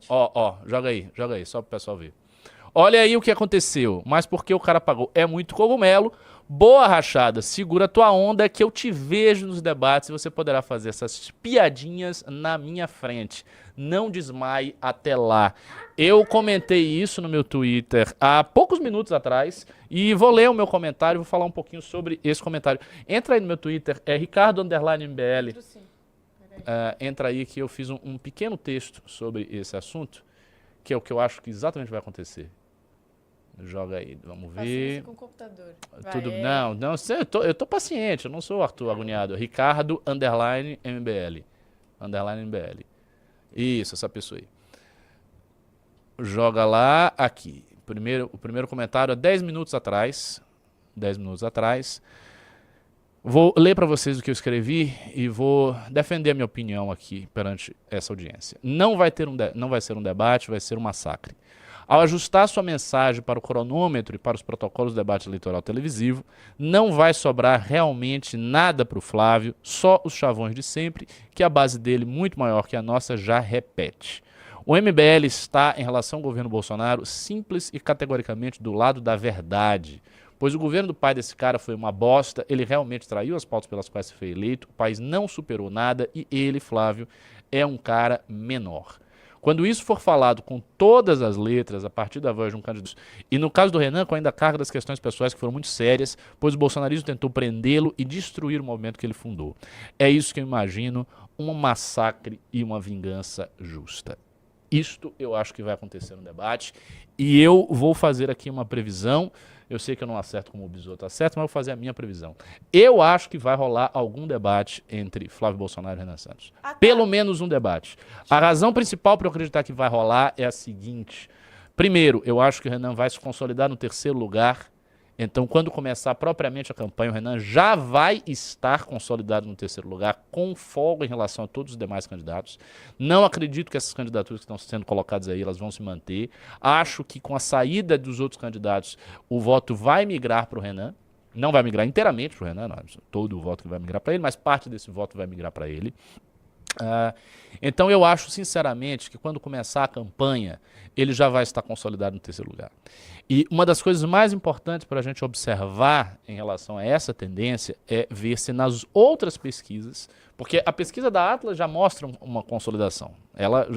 Ó, joga aí, só pro pessoal ver. Olha aí o que aconteceu, mas porque o cara pagou. É muito cogumelo. Boa rachada, segura tua onda que eu te vejo nos debates e você poderá fazer essas piadinhas na minha frente. Não desmaie até lá. Eu comentei isso no meu Twitter há poucos minutos atrás e vou ler o meu comentário, vou falar um pouquinho sobre esse comentário. Entra aí no meu Twitter, é Ricardo_MBL. Entra aí que eu fiz um pequeno texto sobre esse assunto, que é o que eu acho que exatamente vai acontecer. Joga aí, vamos ver. Com o computador. Tudo, não, eu tô paciente, eu não sou o Arthur agoniado. Ricardo_MBL. _MBL. Isso, essa pessoa aí. Joga lá, aqui. O primeiro comentário há 10 minutos atrás. 10 minutos atrás. Vou ler para vocês o que eu escrevi e vou defender a minha opinião aqui perante essa audiência. Não vai ser um debate, vai ser um massacre. Ao ajustar sua mensagem para o cronômetro e para os protocolos do debate eleitoral televisivo, não vai sobrar realmente nada para o Flávio, só os chavões de sempre, que a base dele, muito maior que a nossa, já repete. O MBL está, em relação ao governo Bolsonaro, simples e categoricamente do lado da verdade. Pois o governo do pai desse cara foi uma bosta, ele realmente traiu as pautas pelas quais foi eleito, o país não superou nada e ele, Flávio, é um cara menor. Quando isso for falado com todas as letras, a partir da voz de um candidato, e no caso do Renan, com ainda a carga das questões pessoais que foram muito sérias, pois o bolsonarismo tentou prendê-lo e destruir o movimento que ele fundou. É isso que eu imagino, um massacre e uma vingança justa. Isto eu acho que vai acontecer no debate e eu vou fazer aqui uma previsão. Eu sei que eu não acerto como o Bisotto acerta, mas eu vou fazer a minha previsão. Eu acho que vai rolar algum debate entre Flávio Bolsonaro e Renan Santos. Pelo menos um debate. A razão principal para eu acreditar que vai rolar é a seguinte. Primeiro, eu acho que o Renan vai se consolidar no terceiro lugar. Então, quando começar propriamente a campanha, o Renan já vai estar consolidado no terceiro lugar, com folga em relação a todos os demais candidatos. Não acredito que essas candidaturas que estão sendo colocadas aí, elas vão se manter. Acho que com a saída dos outros candidatos, o voto vai migrar para o Renan. Não vai migrar inteiramente para o Renan, não, todo o voto que vai migrar para ele, mas parte desse voto vai migrar para ele. Então eu acho sinceramente que quando começar a campanha ele já vai estar consolidado no terceiro lugar. E uma das coisas mais importantes para a gente observar em relação a essa tendência é ver se nas outras pesquisas, porque a pesquisa da Atlas já mostra uma consolidação.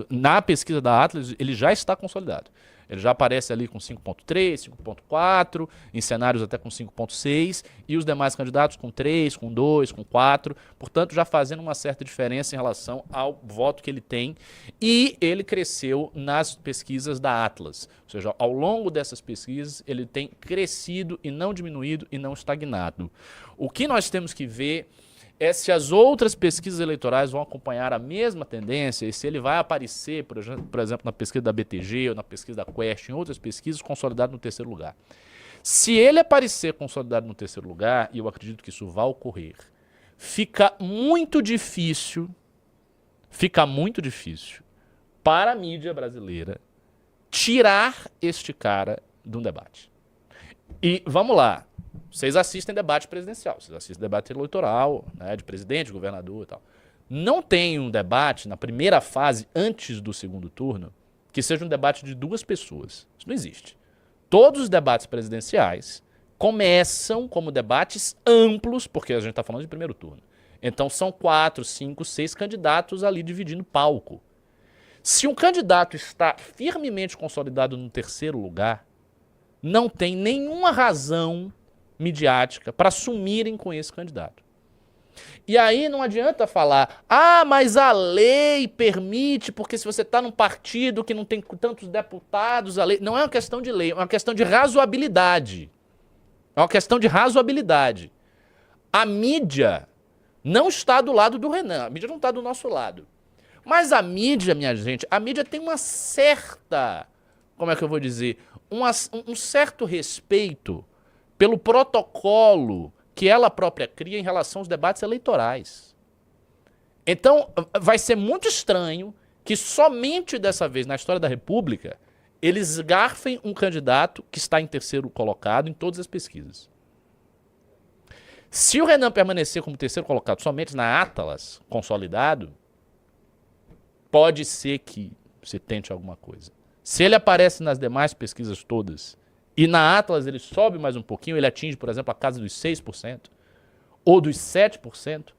Na pesquisa da Atlas ele já está consolidado. Ele já aparece ali com 5.3, 5.4, em cenários até com 5.6, e os demais candidatos com 3, com 2, com 4, portanto já fazendo uma certa diferença em relação ao voto que ele tem, e ele cresceu nas pesquisas da Atlas, ou seja, ao longo dessas pesquisas ele tem crescido e não diminuído e não estagnado. O que nós temos que ver é se as outras pesquisas eleitorais vão acompanhar a mesma tendência e se ele vai aparecer, por exemplo, na pesquisa da BTG ou na pesquisa da Quest, em outras pesquisas, consolidado no terceiro lugar. Se ele aparecer consolidado no terceiro lugar, e eu acredito que isso vai ocorrer, fica muito difícil para a mídia brasileira tirar este cara de um debate. E vamos lá. Vocês assistem debate presidencial, vocês assistem debate eleitoral, né, de presidente, governador e tal. Não tem um debate na primeira fase, antes do segundo turno, que seja um debate de duas pessoas. Isso não existe. Todos os debates presidenciais começam como debates amplos, porque a gente está falando de primeiro turno. Então são 4, 5, 6 candidatos ali dividindo palco. Se um candidato está firmemente consolidado no terceiro lugar, não tem nenhuma razão midiática para sumirem com esse candidato. E aí não adianta falar, mas a lei permite, porque se você está num partido que não tem tantos deputados, a lei... Não é uma questão de lei, é uma questão de razoabilidade. É uma questão de razoabilidade. A mídia não está do lado do Renan, a mídia não está do nosso lado. Mas a mídia, minha gente, a mídia tem uma certa, como é que eu vou dizer, um certo respeito pelo protocolo que ela própria cria em relação aos debates eleitorais. Então, vai ser muito estranho que somente dessa vez, na história da República, eles garfem um candidato que está em terceiro colocado em todas as pesquisas. Se o Renan permanecer como terceiro colocado somente na Atlas, consolidado, pode ser que se tente alguma coisa. Se ele aparece nas demais pesquisas todas, e na Atlas ele sobe mais um pouquinho, ele atinge, por exemplo, a casa dos 6%, ou dos 7%,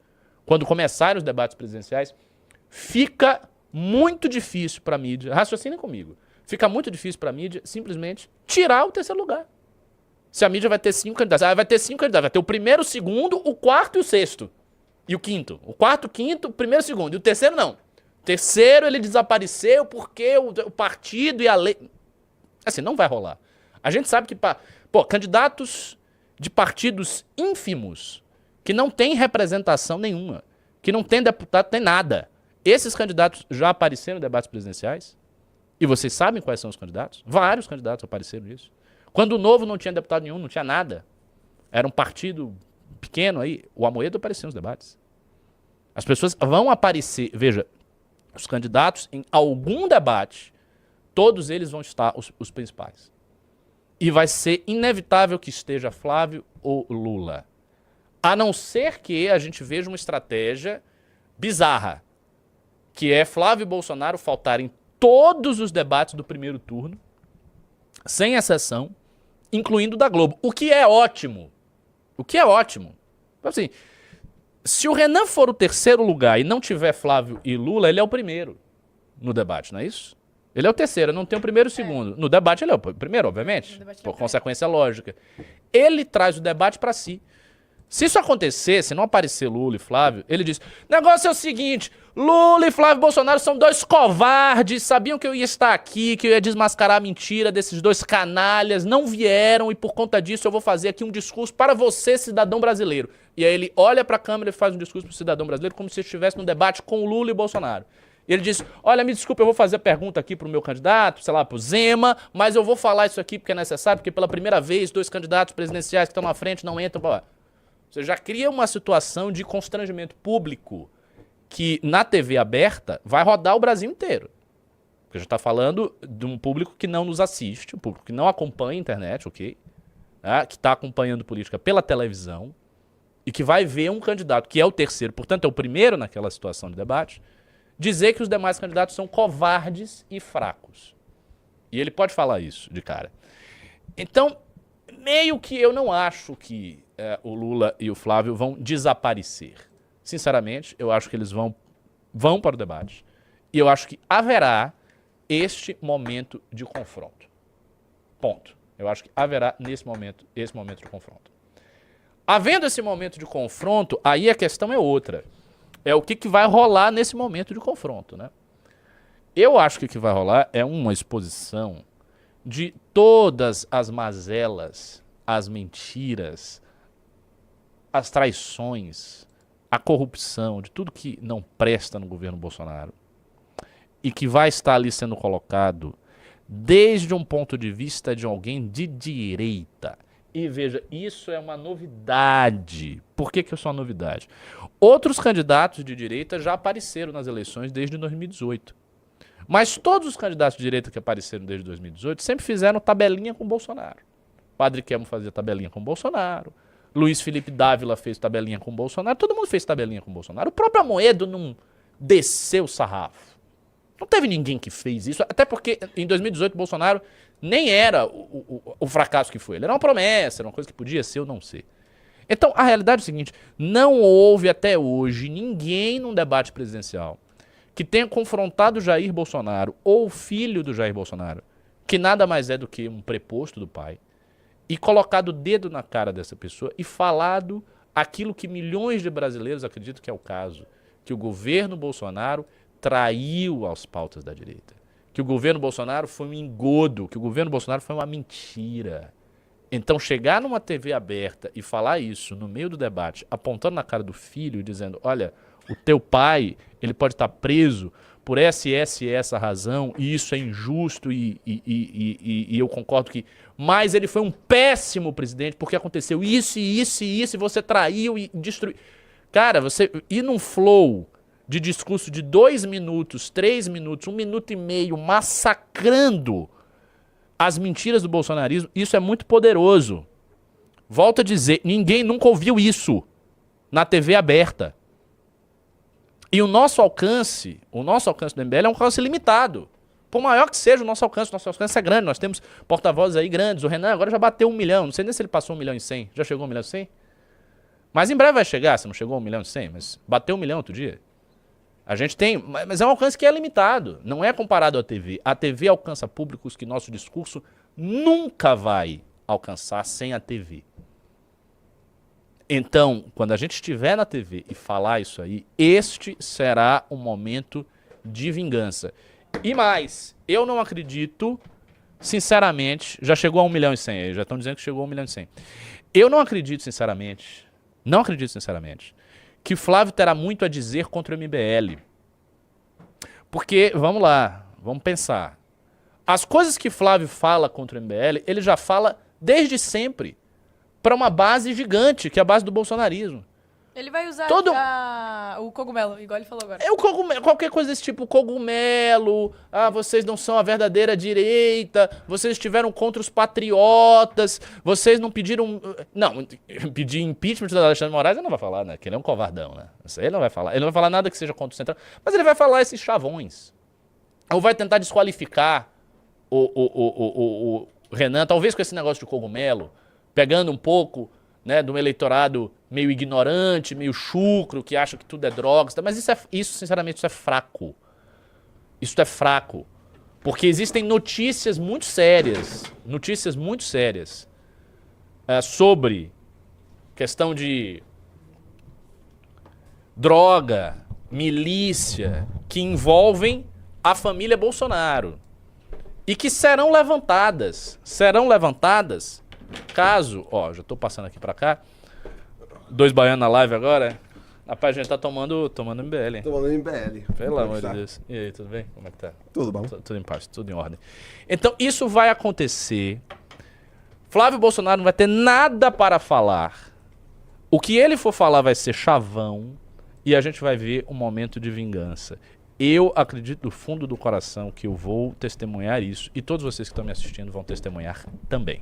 quando começarem os debates presidenciais, fica muito difícil para a mídia, raciocinem comigo, fica muito difícil para a mídia simplesmente tirar o terceiro lugar. Se a mídia vai ter 5 candidatos, vai ter 5 candidatos, vai ter o primeiro, o segundo, o quarto e o sexto. E o quinto. O quarto, o quinto, o primeiro e o segundo. E o terceiro não. O terceiro ele desapareceu porque o partido e a lei... Assim, não vai rolar. A gente sabe que, candidatos de partidos ínfimos, que não tem representação nenhuma, que não tem deputado, tem nada. Esses candidatos já apareceram em debates presidenciais? E vocês sabem quais são os candidatos? Vários candidatos apareceram nisso. Quando o Novo não tinha deputado nenhum, não tinha nada. Era um partido pequeno aí. O Amoedo apareceu nos debates. As pessoas vão aparecer. Veja, os candidatos em algum debate, todos eles vão estar os principais. E vai ser inevitável que esteja Flávio ou Lula. A não ser que a gente veja uma estratégia bizarra, que é Flávio e Bolsonaro faltarem todos os debates do primeiro turno, sem exceção, incluindo o da Globo. O que é ótimo. O que é ótimo. Assim, se o Renan for o terceiro lugar e não tiver Flávio e Lula, ele é o primeiro no debate, não é isso? Ele é o terceiro, não tem o primeiro e o segundo. No debate ele é o primeiro, obviamente, por consequência lógica. Ele traz o debate para si. Se isso acontecer, se não aparecer Lula e Flávio, ele diz, negócio é o seguinte, Lula e Flávio Bolsonaro são dois covardes, sabiam que eu ia estar aqui, que eu ia desmascarar a mentira desses dois canalhas, não vieram e por conta disso eu vou fazer aqui um discurso para você, cidadão brasileiro. E aí ele olha para a câmera e faz um discurso para o cidadão brasileiro como se estivesse num debate com Lula e Bolsonaro. E ele diz, olha, me desculpa, eu vou fazer a pergunta aqui pro meu candidato, sei lá, pro Zema, mas eu vou falar isso aqui porque é necessário, porque pela primeira vez dois candidatos presidenciais que estão na frente não entram pra... Você já cria uma situação de constrangimento público que na TV aberta vai rodar o Brasil inteiro. Porque já está falando de um público que não nos assiste, um público que não acompanha a internet, ok? Que está acompanhando política pela televisão e que vai ver um candidato que é o terceiro, portanto é o primeiro naquela situação de debate, dizer que os demais candidatos são covardes e fracos. E ele pode falar isso de cara. Então, meio que eu não acho que o Lula e o Flávio vão desaparecer. Sinceramente, eu acho que eles vão para o debate. E eu acho que haverá este momento de confronto. Ponto. Eu acho que haverá esse momento de confronto. Havendo esse momento de confronto, aí a questão é outra. É o que vai rolar nesse momento de confronto, né? Eu acho que o que vai rolar é uma exposição de todas as mazelas, as mentiras, as traições, a corrupção, de tudo que não presta no governo Bolsonaro e que vai estar ali sendo colocado desde um ponto de vista de alguém de direita. E veja, isso é uma novidade. Por que isso é uma novidade? Outros candidatos de direita já apareceram nas eleições desde 2018. Mas todos os candidatos de direita que apareceram desde 2018 sempre fizeram tabelinha com Bolsonaro. Padre Kemo fazia tabelinha com Bolsonaro. Luiz Felipe Dávila fez tabelinha com Bolsonaro. Todo mundo fez tabelinha com Bolsonaro. O próprio Amoedo não desceu o sarrafo. Não teve ninguém que fez isso. Até porque em 2018 Bolsonaro nem era o fracasso que foi. Ele era uma promessa, era uma coisa que podia ser ou não ser. Então, a realidade é o seguinte, não houve até hoje ninguém num debate presidencial que tenha confrontado Jair Bolsonaro ou o filho do Jair Bolsonaro, que nada mais é do que um preposto do pai, e colocado o dedo na cara dessa pessoa e falado aquilo que milhões de brasileiros acreditam que é o caso, que o governo Bolsonaro traiu as pautas da direita, que o governo Bolsonaro foi um engodo, que o governo Bolsonaro foi uma mentira. Então chegar numa TV aberta e falar isso no meio do debate, apontando na cara do filho e dizendo, olha, o teu pai, ele pode estar preso por essa e essa razão, e isso é injusto, e eu concordo que... Mas ele foi um péssimo presidente, porque aconteceu isso, e você traiu e destruiu... Cara, você ir num flow de discurso de 2 minutos, 3 minutos, 1 minuto e meio, massacrando as mentiras do bolsonarismo, isso é muito poderoso. Volto a dizer, ninguém nunca ouviu isso na TV aberta. E o nosso alcance do MBL é um alcance limitado. Por maior que seja o nosso alcance é grande, nós temos porta-vozes aí grandes. O Renan agora já bateu 1 milhão, não sei nem se ele passou 1 milhão e 100. Já chegou a 1 milhão e 100? Mas em breve vai chegar, se não chegou a 1 milhão e 100, mas bateu 1 milhão outro dia. A gente tem, mas é um alcance que é limitado, não é comparado à TV. A TV alcança públicos que nosso discurso nunca vai alcançar sem a TV. Então, quando a gente estiver na TV e falar isso aí, este será um momento de vingança. E mais, eu não acredito, sinceramente, já chegou a 1 milhão e 100 aí, já estão dizendo que chegou a 1 milhão e 100. Eu não acredito, sinceramente, que Flávio terá muito a dizer contra o MBL. Porque, vamos lá, vamos pensar. As coisas que Flávio fala contra o MBL, ele já fala desde sempre para uma base gigante, que é a base do bolsonarismo. Ele vai usar o cogumelo, igual ele falou agora. É o cogumelo, qualquer coisa desse tipo, cogumelo, vocês não são a verdadeira direita, vocês estiveram contra os patriotas, vocês não pediram... Não, pedir impeachment do Alexandre de Moraes ele não vai falar, né? Que ele é um covardão, né? Isso aí ele não vai falar. Ele não vai falar nada que seja contra o Centrão, mas ele vai falar esses chavões. Ou vai tentar desqualificar o Renan, talvez com esse negócio de cogumelo, pegando um pouco, né, de um eleitorado meio ignorante, meio chucro, que acha que tudo é drogas, mas isso sinceramente, isso é fraco. Isso é fraco. Porque existem notícias muito sérias sobre questão de droga, milícia, que envolvem a família Bolsonaro. E que serão levantadas caso, já tô passando aqui pra cá, 2 baianos na live agora, rapaz, a gente tá tomando MBL, hein? Tomando MBL. Pelo amor de Deus. E aí, tudo bem? Como é que tá? Tudo bom. Tudo em paz, tudo em ordem. Então, isso vai acontecer. Flávio Bolsonaro não vai ter nada para falar. O que ele for falar vai ser chavão e a gente vai ver um momento de vingança. Eu acredito do fundo do coração que eu vou testemunhar isso e todos vocês que estão me assistindo vão testemunhar também.